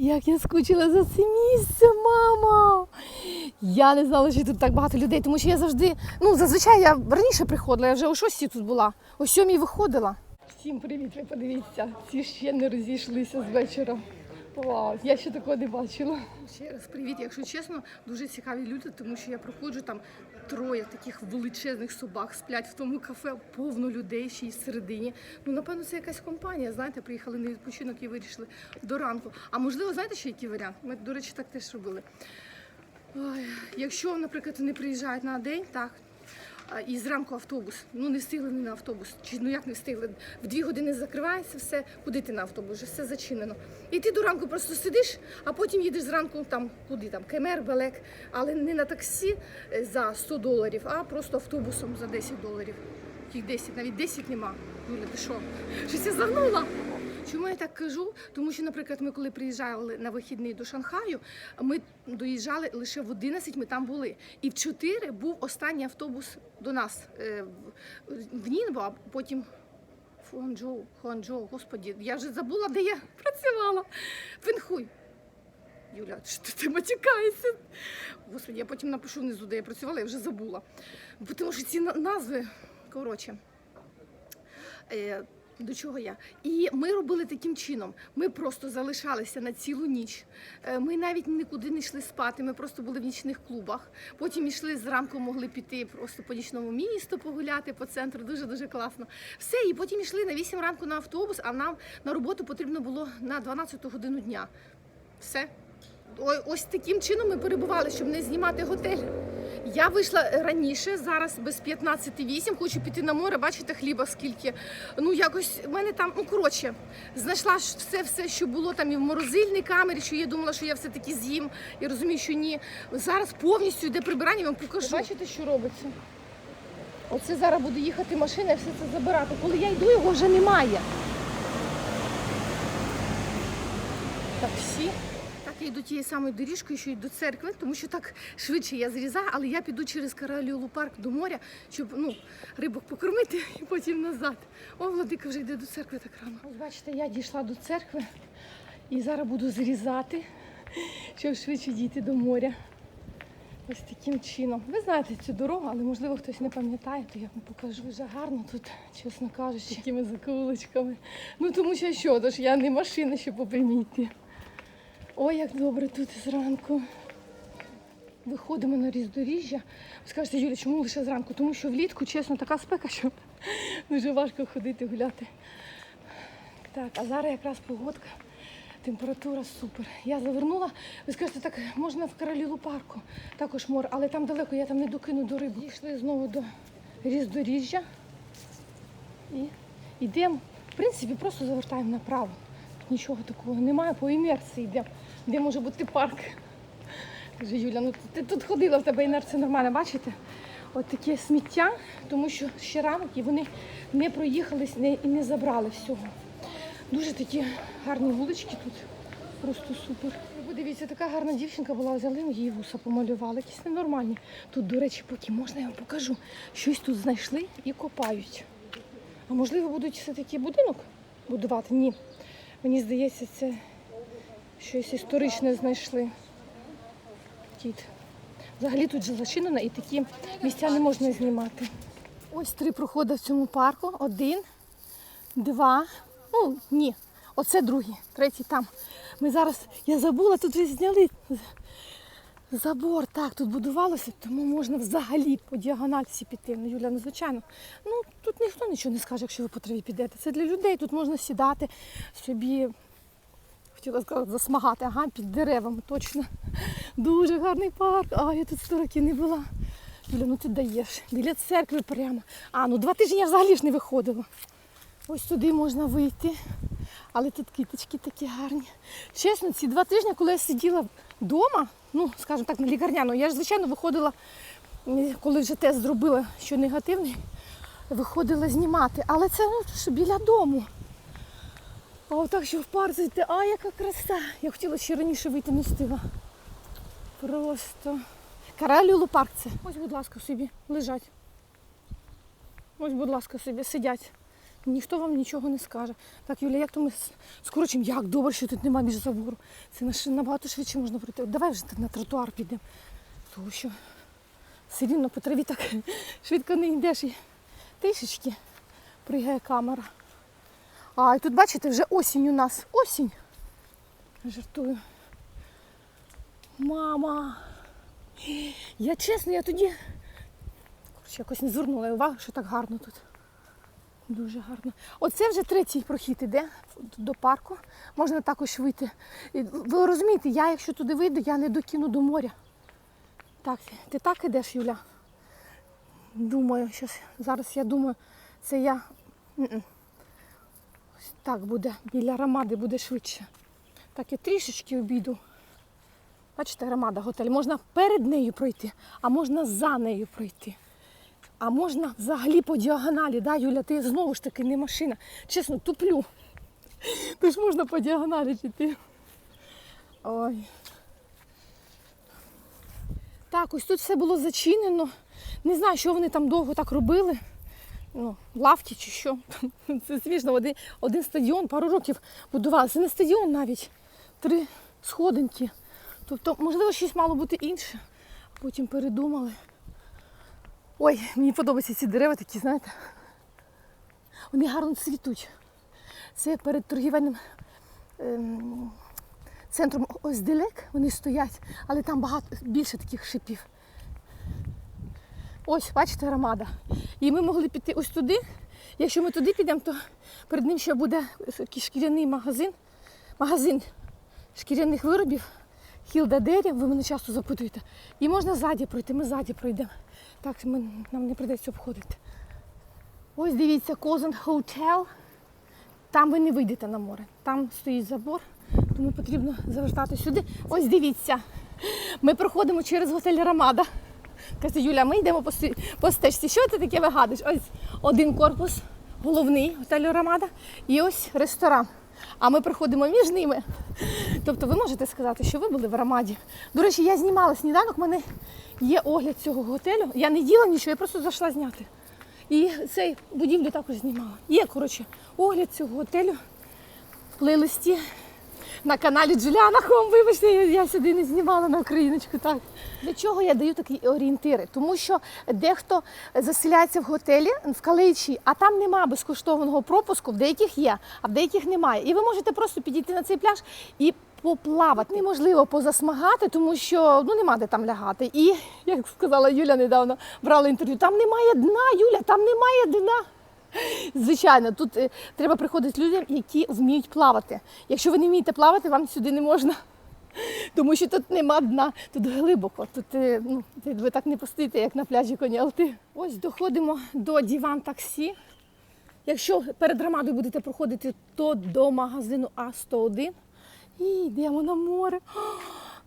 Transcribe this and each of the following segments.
Як я скучила за це місце, мама! Я не знала, що тут так багато людей, тому що я завжди, зазвичай я раніше приходила, я вже о 6 тут була, о 7 виходила. Всім привіт, ви подивіться, ці ще не розійшлися з вечора. Вау, я ще такого не бачила. Ще раз привіт, якщо чесно, дуже цікаві люди, тому що я проходжу, там 3 таких величезних собак сплять в тому кафе, повно людей ще й всередині. Напевно, це якась компанія, знаєте, приїхали на відпочинок і вирішили до ранку. А можливо, знаєте, ще який варіант? Ми, до речі, так теж робили. Ой, якщо, наприклад, вони приїжджають на день, так, і зранку автобус, не встигли на автобус, чи як не встигли, в 2 години закривається все, куди ти на автобус, вже все зачинено. І ти до ранку просто сидиш, а потім їдеш зранку Кемер, Белек, але не на таксі за $100, а просто автобусом за $10. Їх 10, навіть 10 нема. Юля, ти що? Щось я загнула? Чому я так кажу? Тому що, наприклад, ми коли приїжджали на вихідний до Шанхаю, ми доїжджали лише в 11, ми там були. І в 4 був останній автобус до нас в Нінбо, а потім Хуанчжоу, господі, я вже забула, де я працювала. Венхуй. Юля, що ти матюкаєшся? Господи, я потім напишу внизу, де я працювала, я вже забула. Тому що ці назви, до чого я? І ми робили таким чином. Ми просто залишалися на цілу ніч. Ми навіть нікуди не йшли спати, ми просто були в нічних клубах. Потім йшли зранку, могли піти просто по нічному місту погуляти, по центру, дуже-дуже класно. Все, і потім йшли на 8 ранку на автобус, а нам на роботу потрібно було на 12 годину дня. Все. Ось таким чином ми перебували, щоб не знімати готель. Я вийшла раніше, зараз без 15:08, хочу піти на море, бачите, хліба скільки. Якось в мене там, знайшла все, що було там і в морозильній камері, що я думала, що я все-таки з'їм, і розумію, що ні. Зараз повністю йде прибирання, вам покажу. Бачите, що робиться? Оце зараз буде їхати машина і все це забирати. Коли я йду, його вже немає. Таксі. Я йду тією самою доріжкою, що й до церкви, тому що так швидше я зрізаю, але я піду через Караліолу парк до моря, щоб рибок покормити і потім назад. О, Владика вже йде до церкви так рано. Ось бачите, я дійшла до церкви і зараз буду зрізати, щоб швидше дійти до моря. Ось таким чином. Ви знаєте цю дорогу, але можливо хтось не пам'ятає, то я вам покажу. Вже гарно тут, чесно кажучи, такими закулочками. Тому що тож я не машина, щоб попримійти. Ой, як добре тут зранку. Виходимо на роздоріжжя. Ви скажете, Юля, чому лише зранку? Тому що влітку, чесно, така спека, що дуже важко ходити, гуляти. Так, а зараз якраз погодка, температура супер. Я завернула, ви скажете, так, можна в Каралілу парку, також море, але там далеко, я там не докину до риби. Дійшли знову до роздоріжжя і йдемо, в принципі, просто завертаємо направо. Нічого такого немає, по інерції йде, де може бути парк. Каже, Юля, ти тут ходила, в тебе інерція нормальна, бачите? От таке сміття, тому що ще ранок і вони не проїхались і не забрали всього. Дуже такі гарні вулички тут, просто супер. Подивіться, така гарна дівчинка була, взяли, її вуса помалювали, якісь ненормальні. Тут, до речі, поки можна, я вам покажу, щось тут знайшли і копають. А можливо будуть все-таки будинок будувати? Ні. Мені здається, це щось історичне знайшли. Взагалі тут же зачинено і такі місця не можна знімати. Ось 3 проходи в цьому парку. 1, 2, ні, оце другий, третій там. Ми зараз, я забула, тут вже зняли забор, так, тут будувалося, тому можна взагалі по діагональці піти. Юля, звичайно, тут ніхто нічого не скаже, якщо ви по траві підете. Це для людей, тут можна сідати собі, хотіла сказати, засмагати, під деревами, точно. Дуже гарний парк, я тут 100 років не була. Юля, ти даєш, біля церкви прямо. 2 тижні я взагалі ж не виходила. Ось туди можна вийти, але тут квіточки такі гарні. Чесно, ці 2 тижні, коли я сиділа вдома, скажімо так, на лікарняну, я ж, звичайно, виходила, коли вже тест зробила, що негативний, виходила знімати. Але це що біля дому. А отак, що в парк зайти, яка краса. Я хотіла ще раніше вийти, не встигла. Просто. Караліолу парк це. Ось, будь ласка, собі лежать. Ось, будь ласка, собі сидять ніхто вам нічого не скаже. Так, Юля, як то ми скорочимо? Як добре, що тут немає більш забору. Це набагато швидше можна пройти. От давай вже на тротуар підемо. Тому що все рівно по траві так швидко не йдеш і трішечки пригає камера. А, і тут, бачите, вже осінь у нас. Осінь. Жартую. Мама. Я чесно, я тоді якось не звернула увагу, що так гарно тут. Дуже гарно. Оце вже третій прохід іде до парку. Можна також вийти. Ви розумієте, я якщо туди вийду, я не докину до моря. Так, ти так ідеш, Юля? Думаю, зараз я думаю, це я... Ось так буде, біля Рамади буде швидше. Так, я трішечки обійду. Бачите, Рамада готель. Можна перед нею пройти, а можна за нею пройти. А можна взагалі по діагоналі. Да, Юля, ти знову ж таки не машина. Чесно, туплю. Тож можна по діагоналі піти. Ой. Так, ось тут все було зачинено. Не знаю, що вони там довго так робили. Ну, лавки чи що. Це смішно. Один стадіон пару років будували. Це не стадіон навіть. 3 сходинки. Тобто, можливо, щось мало бути інше. Потім передумали. Ой, мені подобаються ці дерева такі, знаєте. Вони гарно цвітуть. Це перед торгівельним центром Озділек вони стоять, але там більше таких шипів. Ось, бачите, Рамада. І ми могли піти ось туди. Якщо ми туди підемо, то перед ним ще буде шкіряний магазин шкіряних виробів. Хілда Дері, ви мене часто запитуєте. І можна ззаді пройти, ми ззаді пройдемо. Так, нам не прийдеться обходити. Ось дивіться, Козен Hotel. Там ви не вийдете на море. Там стоїть забор, тому потрібно завертати сюди. Ось дивіться, ми проходимо через готель Рамада. Каже, Юля, ми йдемо по стежці. Що це таке вигадуєш? Ось один корпус, головний готелю Рамада, і ось ресторан. А ми проходимо між ними. Тобто ви можете сказати, що ви були в Рамаді. До речі, я знімала сніданок, в мене є огляд цього готелю. Я не їла нічого, я просто зайшла зняти. І цей будівлю також знімала. Є, коротше, огляд цього готелю в плейлисті на каналі Джуліана Хом. Вибачте, я сюди не знімала на україночку. Так. Для чого я даю такі орієнтири? Тому що дехто заселяється в готелі в Калеїчі, а там немає безкоштовного пропуску, в деяких є, а в деяких немає. І ви можете просто підійти на цей пляж і поплавати. Неможливо позасмагати, тому що нема де там лягати. І, як сказала Юля недавно, брала інтерв'ю, там немає дна, Юля, там немає дна. Звичайно, тут треба приходити людям, які вміють плавати. Якщо ви не вмієте плавати, вам сюди не можна. Тому що тут нема дна, тут глибоко. Тут ви так не постоїте, як на пляжі Коні-Алти. Ось доходимо до Діван Таксі. Якщо перед Рамадою будете проходити, то до магазину А101. І йдемо на море.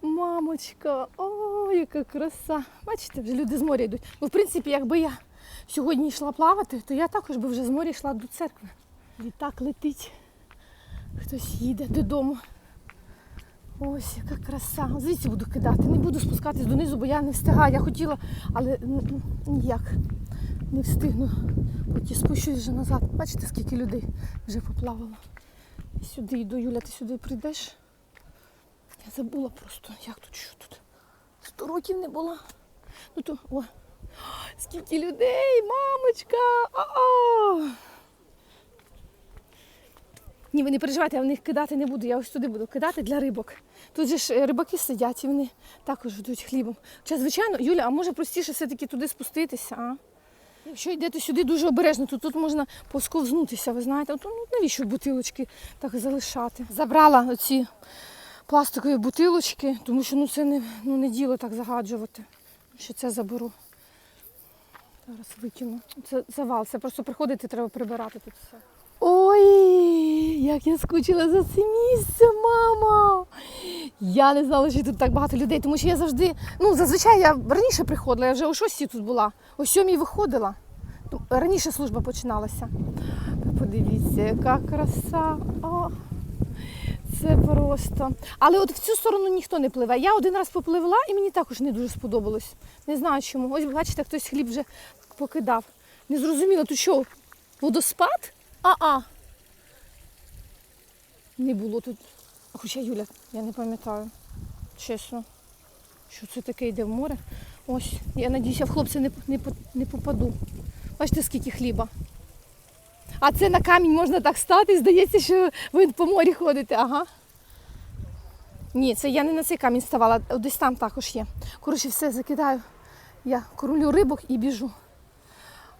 О, мамочка, о, яка краса. Бачите, вже люди з моря йдуть. Бо, в принципі, якби я сьогодні йшла плавати, то я також би вже з моря йшла до церкви. Літак летить, хтось їде додому. Ось, яка краса. Звідси буду кидати. Не буду спускатись донизу, бо я не встигаю. Я хотіла, але ніяк не встигну. Потім спущусь вже назад. Бачите, скільки людей вже поплавало. І сюди йду. Юля, ти сюди прийдеш? Я забула просто, як тут, що тут. 100 років не була. Ну то, о, скільки людей, мамочка! А-а! Ні, ви не переживайте, я в них кидати не буду, я ось туди буду кидати для рибок. Тут же ж рибаки сидять і вони також ждуть хлібом. Хоча, звичайно, Юля, а може простіше все-таки туди спуститися, а? Якщо йдете сюди дуже обережно, то тут можна посковзнутися, ви знаєте. От, навіщо бутилочки так залишати? Забрала оці пластикові бутилочки, тому що це не діло так загаджувати. Що це заберу. Зараз викину. Це завал, це просто приходити, треба прибирати тут все. Ой, як я скучила за це місце, мама! Я не знала, що тут так багато людей, тому що я завжди, зазвичай я раніше приходила, я вже о 6 тут була, о 7 виходила. Раніше служба починалася. Подивіться, яка краса. О, це просто. Але от в цю сторону ніхто не пливе. Я один раз попливла і мені також не дуже сподобалось. Не знаю чому. Ось бачите, хтось хліб вже покидав. Не зрозуміло, тут що, водоспад? Не було тут. Хоча, Юля, я не пам'ятаю. Чесно. Що це таке йде в море? Ось, я надіюся, в хлопця не попаду. Бачите, скільки хліба. А це на камінь можна так стати, здається, що ви по морі ходите, ага. Ні, це я не на цей камінь ставала, десь там також є. Коротше, все, закидаю. Я королю рибок і біжу.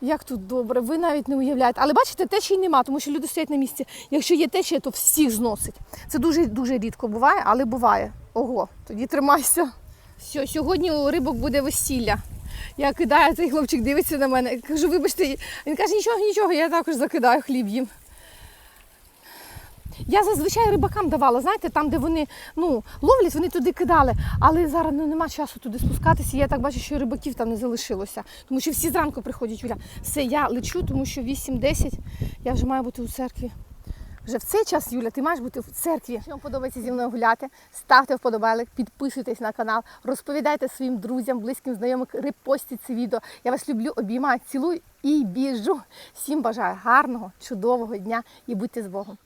Як тут добре, ви навіть не уявляєте. Але бачите, течії нема, тому що люди стоять на місці. Якщо є течія, то всіх зносить. Це дуже рідко буває, але буває. Ого, тоді тримайся. Все, сьогодні у рибок буде весілля. Я кидаю, цей хлопчик дивиться на мене. Кажу, вибачте, він каже, нічого, я також закидаю хліб їм. Я зазвичай рибакам давала, знаєте, там, де вони ловлять, вони туди кидали. Але зараз нема часу туди спускатися. Я так бачу, що рибаків там не залишилося. Тому що всі зранку приходять, Юля. Все, я лечу, тому що 8-10, я вже маю бути у церкві. Вже в цей час, Юля, ти маєш бути в церкві. Якщо вам подобається зі мною гуляти, ставте вподобайки, підписуйтесь на канал, розповідайте своїм друзям, близьким, знайомим, репостіть це відео. Я вас люблю, обіймаю, цілую і біжу. Всім бажаю гарного, чудового дня і будьте з Богом.